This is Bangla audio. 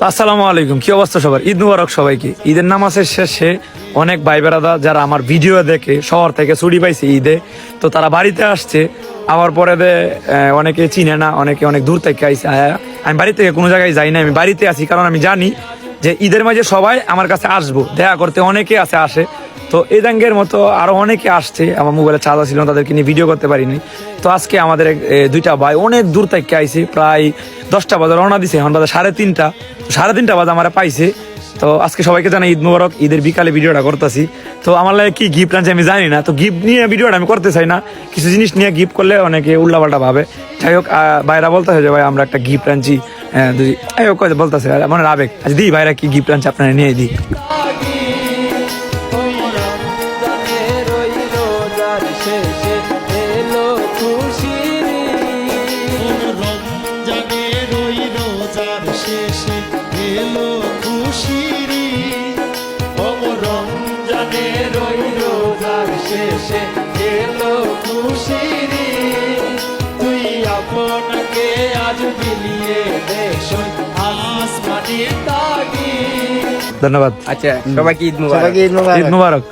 আসসালামু আলাইকুম, কি অবস্থা সবার? ঈদ মুবারক সবাইকে। ঈদের নামাজের শেষে অনেক ভাই বেড়াদা যারা আমার ভিডিও দেখে শহর থেকে ছুটি পাইছে ঈদে, তো তারা বাড়িতে আসছে। আমার পরে অনেকে চিনে না, অনেকে অনেক দূর থেকে আইসে। আমি বাড়ি থেকে কোনো জায়গায় যাই না, আমি বাড়িতে আছি, কারণ আমি জানি যে ঈদের মাঝে সবাই আমার কাছে আসবো দেখা করতে। অনেকে আসে, তো এই দাঙ্গের মতো আরো অনেকে আসছে। আমার মোবাইলে চার্জ ছিল না, তাদেরকে নিয়ে ভিডিও করতে পারিনি। তো আজকে আমাদের দুইটা ভাই অনেক দূর থেকে আইছে, প্রায় 10টা বাজে রওনা দিছে, এখন বাজে 3:30। 3:30 বাজে আমার পাইছে। তো আজকে সবাইকে জানাই ঈদ মুবারক। ঈদের বিকালে ভিডিওটা করতেছি। তো আমার লাগে কি গিফট আনছে আমি জানি না, তো গিফট নিয়ে ভিডিওটা আমি করতে চাই না। কিছু জিনিস নিয়ে গিফট করলে অনেকে উল্লাপাল্টা ভাবে। যাই হোক, ভাইরা বলতেছে যে ভাই আমরা একটা গিফট আনছি। হ্যাঁ, বলতেছে মনের আবেগ। আচ্ছা দিই ভাইরা কি গিফট আনছে আপনারা নিয়ে দিই। তুই আপনাকে আজ বিলিয়ে দেশ আসমানি তাগি। ধন্যবাদ। আচ্ছা, সবাইকে ঈদ মুবারক। সবাইকে ঈদ মোবারক। ঈদ মুবারক।